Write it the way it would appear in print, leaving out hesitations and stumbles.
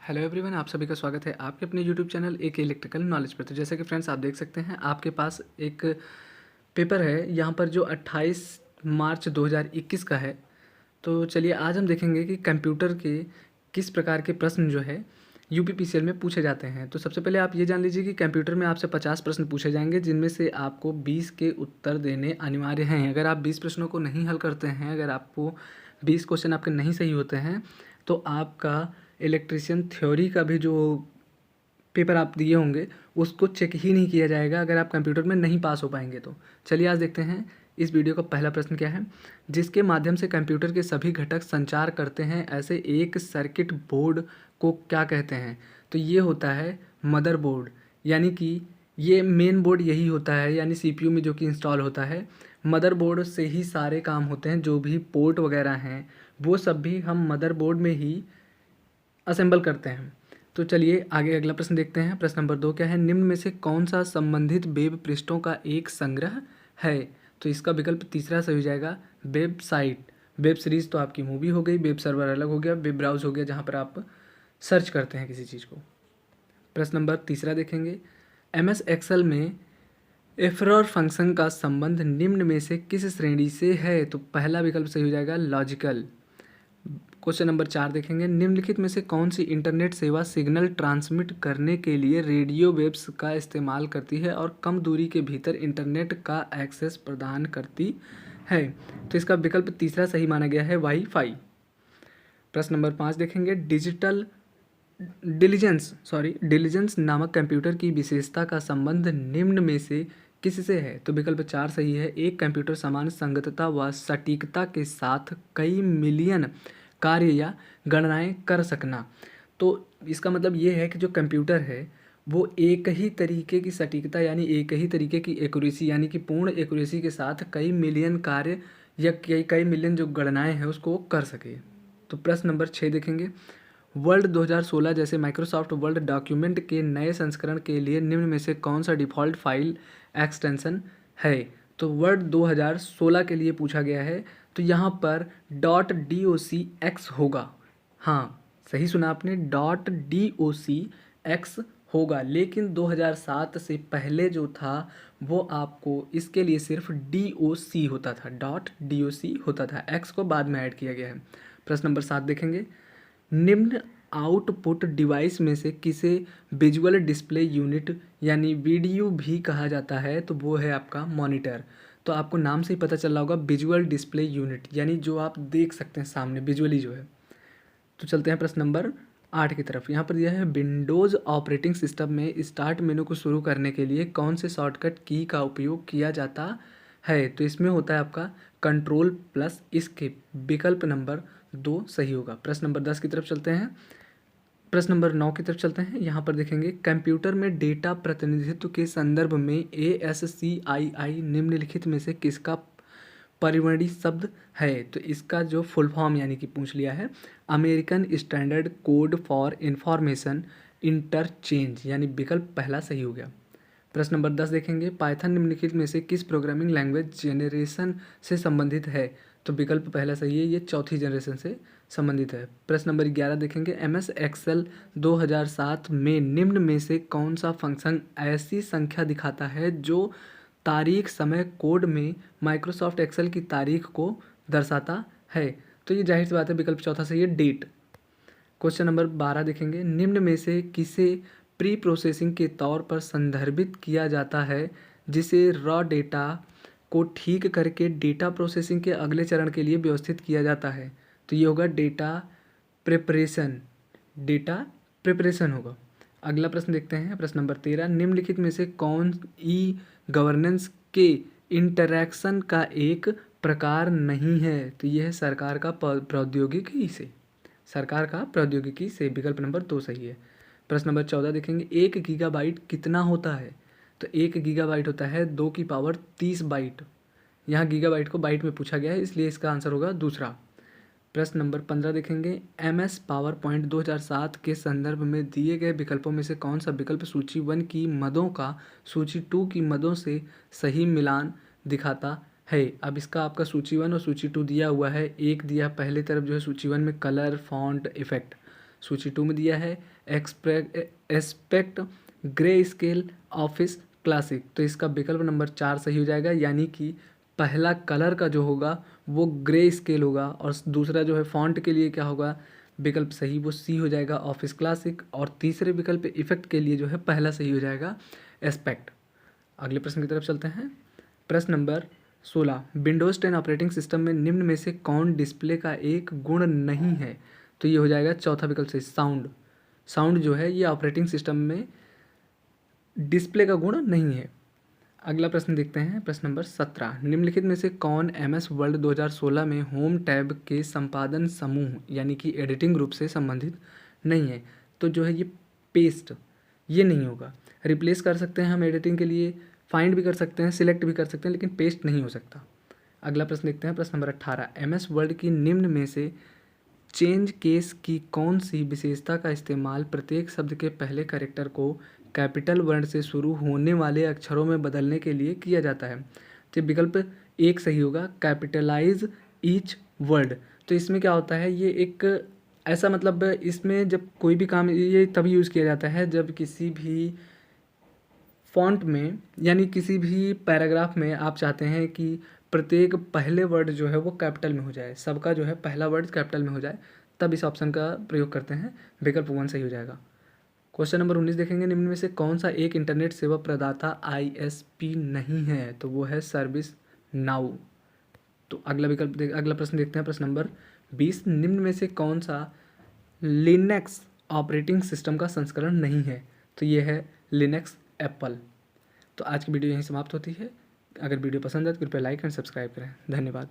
Hello everyone, आप सभी का स्वागत है आपके अपने यूट्यूब चैनल एक इलेक्ट्रिकल नॉलेज पर। तो जैसे कि फ्रेंड्स आप देख सकते हैं आपके पास एक पेपर है यहाँ पर जो 28 मार्च 2021 का है। तो चलिए आज हम देखेंगे कि कंप्यूटर के किस प्रकार के प्रश्न जो है यूपीपीसीएल में पूछे जाते हैं। तो सबसे पहले आप ये जान लीजिए कि कंप्यूटर में आपसे 50 प्रश्न पूछे जाएंगे, जिनमें से आपको 20 के उत्तर देने अनिवार्य हैं। अगर आप 20 प्रश्नों को नहीं हल करते हैं, अगर आपको 20 क्वेश्चन आपके नहीं सही होते हैं, तो आपका इलेक्ट्रिशियन थ्योरी का भी जो पेपर आप दिए होंगे उसको चेक ही नहीं किया जाएगा, अगर आप कंप्यूटर में नहीं पास हो पाएंगे तो। चलिए आज देखते हैं इस वीडियो का पहला प्रश्न क्या है। जिसके माध्यम से कंप्यूटर के सभी घटक संचार करते हैं, ऐसे एक सर्किट बोर्ड को क्या कहते हैं? तो ये होता है मदरबोर्ड, यानी कि ये मेन बोर्ड यही होता है, यानी सीपीयू में जो कि इंस्टॉल होता है। मदरबोर्ड से ही सारे काम होते हैं, जो भी पोर्ट वगैरह हैं वो सब भी हम मदरबोर्ड में ही असेंबल करते हैं। तो चलिए आगे अगला प्रश्न देखते हैं। प्रश्न नंबर 2 क्या है? निम्न में से कौन सा संबंधित वेब पृष्ठों का एक संग्रह है? तो इसका विकल्प तीसरा सही हो जाएगा, वेबसाइट। वेब सीरीज़ तो आपकी मूवी हो गई, वेब सर्वर अलग हो गया, वेब ब्राउज हो गया जहाँ पर आप सर्च करते हैं किसी चीज़ को। प्रश्न नंबर तीसरा देखेंगे, एमएस एक्सेल में एफरर फंक्शन का संबंध निम्न में से किस श्रेणी से है? तो पहला विकल्प सही हो जाएगा, लॉजिकल। क्वेश्चन नंबर 4 देखेंगे, निम्नलिखित में से कौन सी इंटरनेट सेवा सिग्नल ट्रांसमिट करने के लिए रेडियो वेव्स का इस्तेमाल करती है और कम दूरी के भीतर इंटरनेट का एक्सेस प्रदान करती है? तो इसका विकल्प तीसरा सही माना गया है, वाईफाई। प्रश्न नंबर 5 देखेंगे, डिलीजेंस नामक कंप्यूटर की विशेषता का संबंध निम्न में से किससे है? तो विकल्प 4 सही है, एक कंप्यूटर समान संगतता व सटीकता के साथ कई मिलियन कार्य या गणनाएं कर सकना। तो इसका मतलब ये है कि जो कंप्यूटर है वो एक ही तरीके की सटीकता यानी एक ही तरीके की एक्यूरेसी यानी कि पूर्ण एक्यूरेसी के साथ कई मिलियन कार्य या कई मिलियन जो गणनाएं हैं उसको वो कर सके। तो प्रश्न नंबर 6 देखेंगे, वर्ल्ड 2016 जैसे माइक्रोसॉफ्ट वर्ड डॉक्यूमेंट के नए संस्करण के लिए निम्न में से कौन सा डिफ़ॉल्ट फाइल एक्सटेंशन है? तो वर्ड 2016 के लिए पूछा गया है, तो यहाँ पर .docx होगा। हाँ, सही सुना आपने, .docx होगा। लेकिन 2007 से पहले जो था वो आपको इसके लिए सिर्फ .doc होता था, .doc होता था, x को बाद में ऐड किया गया है। प्रश्न नंबर 7 देखेंगे, निम्न आउटपुट डिवाइस में से किसे विजुअल डिस्प्ले यूनिट यानी वीडीयू भी कहा जाता है? तो वो है आपका मॉनिटर। तो आपको नाम से ही पता चल रहा होगा, विजुअल डिस्प्ले यूनिट यानी जो आप देख सकते हैं सामने विजुअली जो है। तो चलते हैं प्रश्न नंबर 8 की तरफ। यहाँ पर यह है, विंडोज़ ऑपरेटिंग सिस्टम में स्टार्ट मेनू को शुरू करने के लिए कौन से शॉर्टकट की का उपयोग किया जाता है? तो इसमें होता है आपका कंट्रोल+एस्केप। विकल्प नंबर 2 सही होगा। प्रश्न नंबर 10 की तरफ चलते हैं। प्रश्न नंबर 9 की तरफ चलते हैं। यहाँ पर देखेंगे, कंप्यूटर में डेटा प्रतिनिधित्व के संदर्भ में ASCII निम्नलिखित में से किसका परिवर्णी शब्द है? तो इसका जो फुल फॉर्म यानी कि पूछ लिया है, American standard code for information interchange, यानी विकल्प पहला सही हो गया। प्रश्न नंबर 10 देखेंगे, पाइथन निम्नलिखित में से किस प्रोग्रामिंग लैंग्वेज जेनरेशन से संबंधित है? तो विकल्प पहला सही है, ये चौथी जनरेशन से संबंधित है। प्रश्न नंबर 11 देखेंगे, MS एक्सेल 2007 में निम्न में से कौन सा फंक्शन ऐसी संख्या दिखाता है जो तारीख समय कोड में माइक्रोसॉफ्ट एक्सेल की तारीख को दर्शाता है? तो ये जाहिर सी बात है, विकल्प चौथा सही है, डेट। क्वेश्चन नंबर 12 देखेंगे, निम्न में से किसे प्री प्रोसेसिंग के तौर पर संदर्भित किया जाता है, जिसे रॉ डेटा को ठीक करके डेटा प्रोसेसिंग के अगले चरण के लिए व्यवस्थित किया जाता है? तो ये होगा डेटा प्रिपरेशन, डेटा प्रिपरेशन होगा। अगला प्रश्न देखते हैं, प्रश्न नंबर 13, निम्नलिखित में से कौन ई गवर्नेंस के इंटरैक्शन का एक प्रकार नहीं है? तो यह है सरकार का प्रौद्योगिकी से, सरकार का प्रौद्योगिकी से। विकल्प नंबर 2 सही है। प्रश्न नंबर 14 देखेंगे, 1 गीगाबाइट कितना होता है? तो 1 गीगाबाइट होता है 2 की पावर 30 बाइट। यहाँ गीगाबाइट को बाइट में पूछा गया है, इसलिए इसका आंसर होगा दूसरा। प्रश्न नंबर 15 देखेंगे, MS पावर पॉइंट 2007 के संदर्भ में दिए गए विकल्पों में से कौन सा विकल्प सूची 1 की मदों का सूची 2 की मदों से सही मिलान दिखाता है? अब इसका आपका सूची 1 और सूची 2 दिया हुआ है। एक दिया पहले तरफ जो है सूची 1 में कलर फॉन्ट इफेक्ट, सूची 2 में दिया है aspect grey scale office classic, तो इसका विकल्प नंबर 4 सही हो जाएगा, यानी कि पहला कलर का जो होगा वो ग्रे स्केल होगा और दूसरा जो है फॉन्ट के लिए क्या होगा, विकल्प सही वो सी हो जाएगा ऑफिस क्लासिक, और तीसरे विकल्प इफेक्ट के लिए जो है पहला सही हो जाएगा एस्पेक्ट। अगले प्रश्न की तरफ चलते हैं। प्रश्न नंबर 16, विंडोज़ 10 ऑपरेटिंग सिस्टम में निम्न में से कौन डिस्प्ले का एक गुण नहीं है, तो ये हो जाएगा चौथा विकल्प सही, साउंड। साउंड जो है ये ऑपरेटिंग सिस्टम में डिस्प्ले का गुण नहीं है। अगला प्रश्न देखते हैं, प्रश्न नंबर 17, निम्नलिखित में से कौन MS वर्ल्ड 2016 में होम टैब के संपादन समूह यानी कि एडिटिंग ग्रुप से संबंधित नहीं है, तो जो है ये पेस्ट, ये नहीं होगा। रिप्लेस कर सकते हैं हम एडिटिंग के लिए, फाइंड भी कर सकते हैं, सिलेक्ट भी कर सकते हैं, लेकिन पेस्ट नहीं हो सकता। अगला प्रश्न देखते हैं, प्रश्न नंबर 18, MS वर्ल्ड की निम्न में से चेंज केस की कौन सी विशेषता का इस्तेमाल प्रत्येक शब्द के पहले कैरेक्टर को कैपिटल वर्ण से शुरू होने वाले अक्षरों में बदलने के लिए किया जाता है, तो विकल्प एक सही होगा, कैपिटलाइज ईच वर्ड। तो इसमें क्या होता है, ये एक ऐसा मतलब इसमें जब कोई भी काम ये तभी यूज़ किया जाता है जब किसी भी फॉन्ट में यानी किसी भी पैराग्राफ में आप चाहते हैं कि प्रत्येक पहले वर्ड जो है वो कैपिटल में हो जाए, सबका जो है पहला वर्ड कैपिटल में हो जाए, तब इस ऑप्शन का प्रयोग करते हैं, विकल्प 1 सही हो जाएगा। क्वेश्चन नंबर 19 देखेंगे, निम्न में से कौन सा एक इंटरनेट सेवा प्रदाता ISP नहीं है, तो वो है सर्विस नाउ। तो अगला प्रश्न देखते हैं, प्रश्न नंबर 20, निम्न में से कौन सा लिनक्स ऑपरेटिंग सिस्टम का संस्करण नहीं है, तो ये है लिनक्स एप्पल। तो आज की वीडियो यहीं समाप्त होती है। अगर वीडियो पसंद है तो कृपया लाइक एंड सब्सक्राइब करें। धन्यवाद।